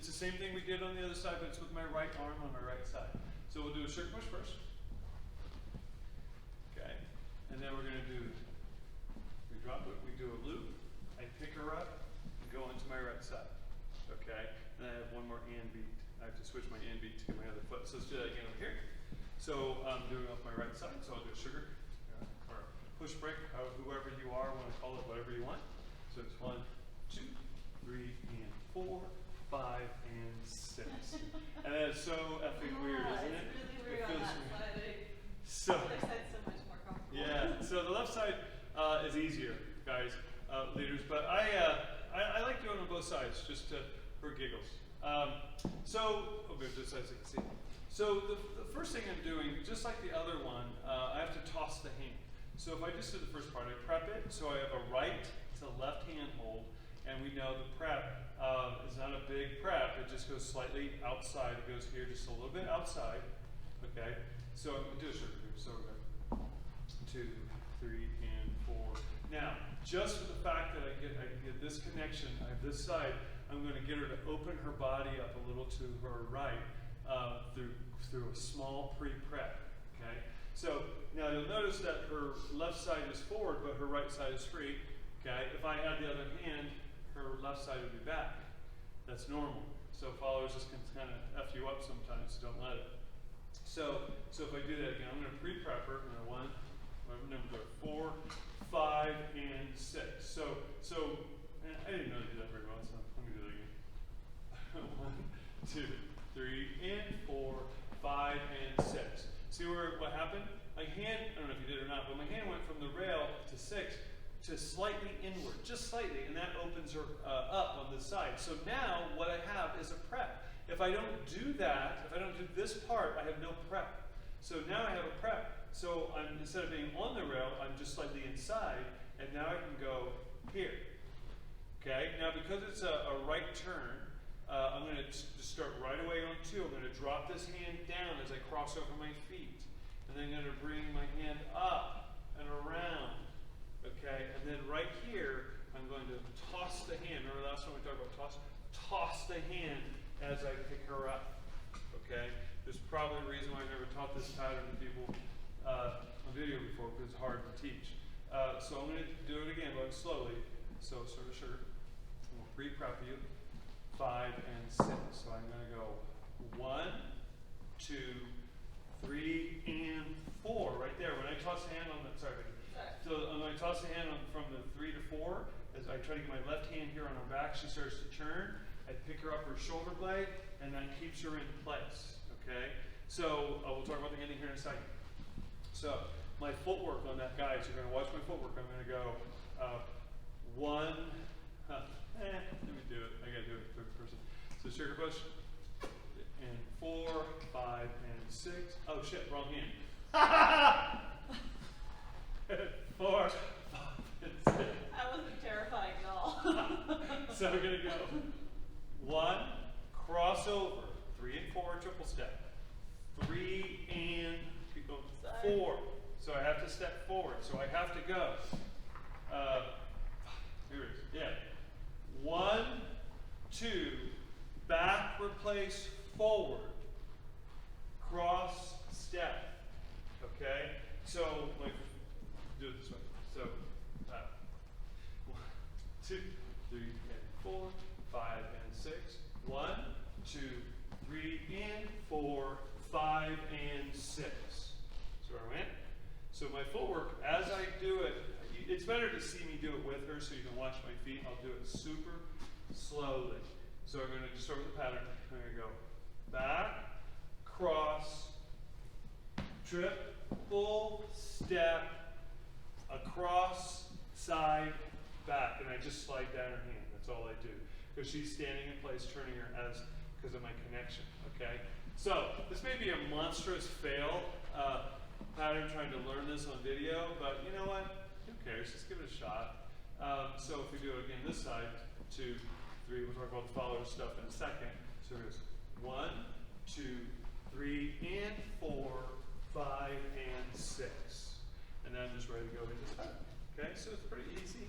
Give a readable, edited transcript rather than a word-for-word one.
It's the same thing we did on the other side, but it's with my right arm on my right side. So we'll do a sugar push first. Okay, and then we're gonna do, we drop it, we do a loop, I pick her up, and go into my right side. Okay, and I have one more and beat. I have to switch my and beat to get my other foot. So let's do that again over here. So I'm doing it off my right side, so I'll do a sugar or push break, whoever you are, want to call it whatever you want. So it's 1, 2, 3, and 4, 5, and 6. And that is so effing weird, isn't it? It's really weird on that side. So, the other side's so much more comfortable. yeah, so the left side is easier, guys, leaders, but I like doing it on both sides just for giggles. Okay, just so I can see. So the first thing I'm doing, just like the other one, I have to toss the hand. So if I just did the first part, I prep it, so I have a right to left hand hold, and we know the prep is not a big prep, it just goes slightly outside. It goes here just a little bit outside, okay? So I'm gonna do a sugar move, so we're going 2, 3, and 4. Now, just for the fact that I get this connection, I have this side, I'm going to get her to open her body up a little to her right through a small pre-prep. Okay. So now you'll notice that her left side is forward, but her right side is free. Okay. If I had the other hand, her left side would be back. That's normal. So followers just can kind of F you up sometimes. So don't let it. So if I do that again, I'm going to pre-prep her. I'm going to 4, 5, and 6. So I didn't know I did that very well, so let me do that again. 1, 2, 3, and 4, 5, and 6. See what happened? My hand, I don't know if you did or not, but my hand went from the rail to 6 to slightly inward, just slightly, and that opens her up on this side. So now what I have is a prep. If I don't do that, if I don't do this part, I have no prep. So now I have a prep. So instead of being on the rail, I'm just slightly inside, and now I can go here. Okay, now because it's a right turn, I'm going to just start right away on 2. I'm going to drop this hand down as I cross over my feet. And then I'm going to bring my hand up and around. Okay, and then right here, I'm going to toss the hand. Remember last time we talked about toss? Toss the hand as I pick her up. Okay, there's probably a reason why I've never taught this pattern to people on video before, because it's hard to teach. So I'm going to do it again, but slowly. So sort of sugar. We'll pre-prep you. 5 and 6. So I'm going to go 1, 2, 3, and 4. Right there. When I toss the hand on the, so I'm going to toss the hand from the 3 to 4. As I try to get my left hand here on her back, she starts to turn. I pick her up her shoulder blade, and that keeps her in place. Okay? So we'll talk about the ending here in a second. So my footwork on that, guys, you're going to watch my footwork. I'm going to go 1. Let me do it. I got to do it third person. So sugar push. And 4, 5, and 6. Oh shit, wrong hand. 4, 5, and 6. That wasn't terrifying at all. So we're going to go 1, crossover, 3 and 4, triple step. 3 and keep going, 4. So I have to step forward. So I have to go. Here it is. Yeah. 1, 2, back, replace, forward, cross, step. Okay? So, like, do it this way. So, 1, 2, 3, and 4, 5, and 6. 1, 2, 3, and 4, 5, and 6. So where I went. So my footwork, as I do it, it's better to see me do it with her so you can watch my feet. I'll do it super slowly. So I'm going to just start with the pattern. I'm going to go back, cross, trip, full step, across, side, back. And I just slide down her hand. That's all I do. Because she's standing in place, turning her because of my connection. Okay? So this may be a monstrous fail pattern trying to learn this on video, but you know what? Who cares? Just give it a shot. So if we do it again this side, 2, 3, we'll talk about the follower stuff in a second. So here's 1, 2, 3, and 4, 5, and 6. And then I'm just ready to go into this pattern. Okay, so it's pretty easy.